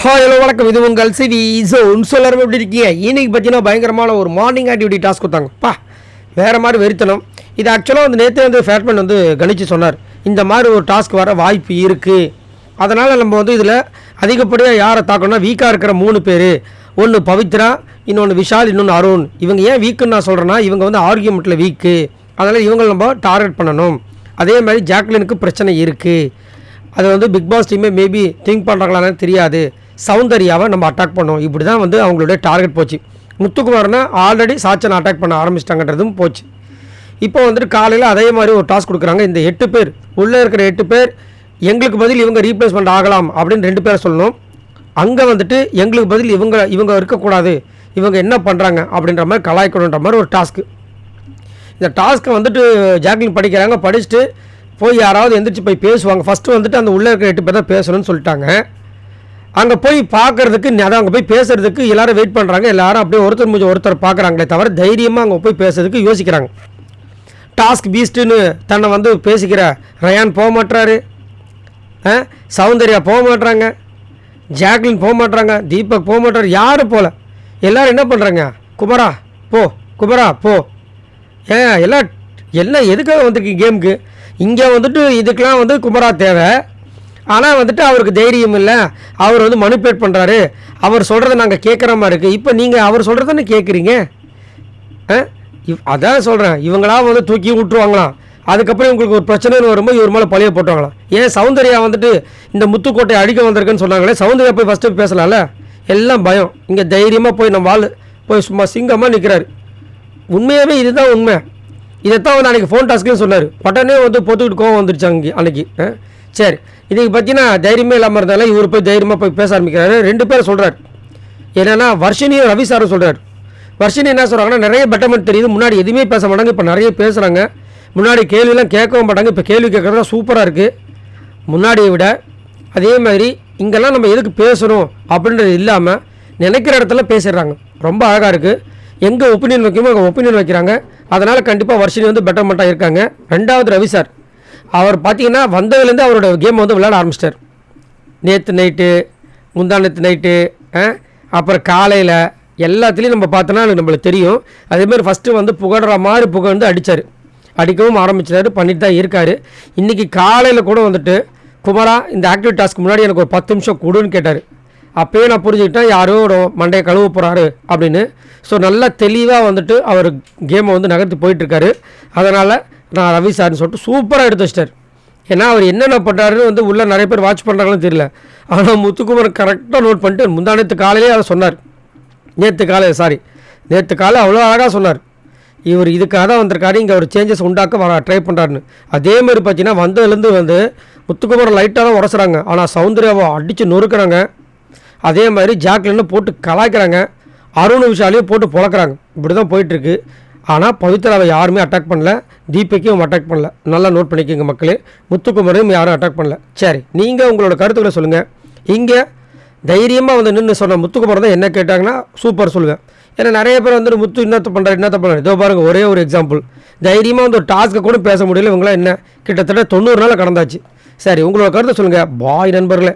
Hello வணக்கம், இது உங்கள் சிவி எல்லாரும் எப்படி இருக்கீங்க? இன்றைக்கி பார்த்தீங்கன்னா பயங்கரமான ஒரு மார்னிங் ஆக்டிவிட்டி டாஸ்க் கொடுத்தாங்கப்பா. வேறு மாதிரி வெறித்தனம். இது ஆக்சுவலாக நேற்று ஃபேட்மேன் கணிச்சு சொன்னார், இந்த மாதிரி ஒரு டாஸ்க் வர வாய்ப்பு இருக்குது. அதனால் நம்ம இதில் அதிகப்படியாக யாரை தாக்கணும்னா வீக்காக இருக்கிற 3 பேர். ஒன்று பவித்ரா, இன்னொன்று விஷால், இன்னொன்று அருண். இவங்க ஏன் வீக்குன்னு நான் சொல்கிறேன்னா, இவங்க ஆர்கியூமெண்ட்டில் வீக்கு. அதனால் இவங்களை நம்ம டார்கெட் பண்ணணும். அதே மாதிரி ஜாக்லினுக்கு பிரச்சனை இருக்குது. அது பிக் பாஸ் டீமே மேபி திங்க் பண்ணுறாங்களான்னு தெரியாது. சௌந்தர்யாவை நம்ம அட்டாக் பண்ணோம். இப்படி தான் அவங்களுடைய டார்கெட் போச்சு. முத்துக்குமார்னா ஆல்ரெடி சாச்சனை அட்டாக் பண்ண ஆரம்பிச்சிட்டாங்கன்றதும் போச்சு. இப்போ காலையில் அதே மாதிரி ஒரு டாஸ்க் கொடுக்குறாங்க. இந்த 8 பேர் உள்ளே இருக்கிற 8 பேர் எங்களுக்கு பதில் இவங்க ரீப்ளேஸ்மெண்ட் ஆகலாம் அப்படின்னு 2 பேரை சொல்லணும். அங்கே எங்களுக்கு பதில் இவங்க இருக்கக்கூடாது, இவங்க என்ன பண்ணுறாங்க அப்படின்ற மாதிரி கலாய்க்கணுன்ற மாதிரி ஒரு டாஸ்க்கு. இந்த டாஸ்க்கை ஜாக்லின் படிக்கிறாங்க. படிச்சுட்டு போய் யாராவது எந்திரிச்சு போய் பேசுவாங்க. ஃபஸ்ட்டு அந்த உள்ளே இருக்கிற 8 பேர் தான் பேசணும்னு சொல்லிட்டாங்க. அங்கே போய் பார்க்குறதுக்கு அதான் அங்கே போய் பேசுகிறதுக்கு எல்லோரும் வெயிட் பண்ணுறாங்க. எல்லோரும் அப்படியே ஒருத்தர் பார்க்குறாங்களே தவிர தைரியமாக அங்கே போய் பேசுறதுக்கு யோசிக்கிறாங்க. டாஸ்க் பீஸ்ட்டுன்னு தன்னை பேசிக்கிற ரயான் போக மாட்டுறாரு, சௌந்தர்யா போக மாட்டுறாங்க, ஜாக்லின் போக மாட்டுறாங்க, தீபக் போக மாட்டுறாரு, யாரும் போகல. எல்லோரும் என்ன பண்ணுறாங்க, குமரா போ, குமரா போ. எல்லாம் எதுக்காக வந்திருக்கு கேமுக்கு? இங்கே இதுக்கெலாம் குமரா தேவை. ஆனால் அவருக்கு தைரியம் இல்லை. அவர் மனிபுலேட் பண்ணுறாரு. அவர் சொல்கிறத நாங்கள் கேட்குற மாதிரி இருக்குது. இப்போ நீங்கள் அவர் சொல்கிறதானே கேட்குறீங்க. அதான் சொல்கிறேன், இவங்களா தூக்கி விட்டுருவாங்களாம். அதுக்கப்புறம் இவங்களுக்கு ஒரு பிரச்சனைன்னு வரும்போது இவர் மேலே பழிய போட்டுவாங்களாம். ஏன் சௌந்தர்யா இந்த முத்துக்கோட்டை அடிக்க வந்திருக்குன்னு சொன்னாங்களே, சௌந்தர்யா போய் ஃபஸ்ட்டு பேசலாம்ல. எல்லாம் பயம். இங்கே தைரியமாக போய் நம்ம ஆள் போய் சும்மா சிங்கமாக நிற்கிறாரு. உண்மையாகவே இதுதான் உண்மை. இதைத்தான் அன்றைக்கி ஃபோன் டாஸ்க்லேயும் சொன்னார். உடனே பொத்துக்கிட்டு கோவம் வந்துருச்சு அன்றைக்கி. சரி, இதுக்கு பார்த்தீங்கன்னா தைரியமே இல்லாமல் இருந்தாலும் இவர் போய் தைரியமாக போய் பேச ஆரம்பிக்கிறாரு. 2 பேரை சொல்கிறார். என்னென்னா வர்ஷினியும் ரவி சாரும் சொல்கிறார். வர்ஷினி என்ன சொல்கிறாங்கன்னா, நிறைய பெட்டர்மெண்ட் தெரியுது, முன்னாடி எதுவுமே பேச மாட்டாங்க, இப்போ நிறைய பேசுகிறாங்க. முன்னாடி கேள்வியெலாம் கேட்கவும் மாட்டாங்க, இப்போ கேள்வி கேட்குறதுலாம் சூப்பராக இருக்குது முன்னாடியை விட. அதே மாதிரி இங்கெல்லாம் நம்ம எதுக்கு பேசணும் அப்படின்றது இல்லாமல் நினைக்கிற இடத்துல பேசிடுறாங்க. ரொம்ப அழகாக இருக்குது. எங்கே ஒப்பீனியன் வைக்கணுமோ அங்கே ஒப்பீனியன் வைக்கிறாங்க. அதனால் கண்டிப்பாக வர்ஷினி பெட்டர்மெண்ட்டாக இருக்காங்க. 2வது ரவி சார், அவர் பார்த்தீங்கன்னா வந்ததுலேருந்து அவரோட கேம் விளையாட ஆரம்பிச்சிட்டார். நேற்று நைட்டு, முந்தானத்து நைட்டு, அப்புறம் காலையில் எல்லாத்துலேயும் நம்ம பார்த்தோன்னா நம்மளுக்கு தெரியும். அதேமாதிரி ஃபஸ்ட்டு புகழ்கிற மாதிரி புகழ்ந்து அடித்தார். அடிக்கவும் ஆரம்பிச்சிட்டாரு, பண்ணிட்டு தான் இருக்கார். இன்றைக்கி காலையில் கூட குமரா இந்த ஆக்டிவ் டாஸ்க்கு முன்னாடி எனக்கு ஒரு 10 நிமிஷம் கொடுன்னு கேட்டார். அப்போயே நான் புரிஞ்சுக்கிட்டேன் யாரோ ஒரு மண்டையை கழுவ போகிறாரு அப்படின்னு. ஸோ நல்லா தெளிவாக அவர் கேமை நகர்த்தி போயிட்டுருக்காரு. அதனால் நான் ரவி சார்னு சொல்லிட்டு சூப்பராக எடுத்து வச்சிட்டார். ஏன்னா அவர் என்னென்ன பண்ணுறாருன்னு உள்ளே நிறைய பேர் வாட்ச் பண்ணுறாங்கன்னு தெரியல. ஆனால் முத்துக்குமார் கரெக்டாக நோட் பண்ணிட்டு முந்தானத்து காலையிலே அதை சொன்னார். நேற்று காலை அவ்வளோ அழகாக சொன்னார். இவர் இதுக்காக தான் வந்திருக்காரு, இங்கே ஒரு சேஞ்சஸ் உண்டாக்க ட்ரை பண்ணுறாருன்னு. அதேமாதிரி பார்த்தீங்கன்னா வந்ததுலேருந்து முத்துக்குமார் லைட்டாக தான் உரசுறாங்க. ஆனால் சௌந்தர்யாவை அடித்து நொறுக்கிறாங்க. அதே மாதிரி ஜாக்லின்னு போட்டு கலாய்க்கிறாங்க. அருண் விஷாலையும் போட்டு பொழக்கிறாங்க. இப்படி தான் போயிட்டுருக்கு. ஆனால் பவித்ராவை யாருமே அட்டாக் பண்ணல, தீபக்கையும் அட்டாக் பண்ணல. நல்லா நோட் பண்ணிக்கோங்க மக்களே. முத்துக்குமரையும் யாரும் அட்டாக் பண்ணல. சரி, நீங்கள் உங்களோட கருத்துக்களை சொல்லுங்கள். இங்கே தைரியமாக நின்று சொன்ன முத்துக்குமர் தான் என்ன கேட்டாங்கன்னா சூப்பர் சொல்லுவேன். ஏன்னா நிறைய பேர் முத்து என்னத்தை பண்ணுறாரு. இதோ பாருங்கள், ஒரே ஒரு எக்ஸாம்பிள். தைரியமாக ஒரு டாஸ்க்கை கூட பேச முடியல. இவங்களாம் என்ன கிட்டத்தட்ட 90 நாள் கடந்தாச்சு. சரி, உங்களோட கருத்தை சொல்லுங்கள். பாய் நண்பர்களே.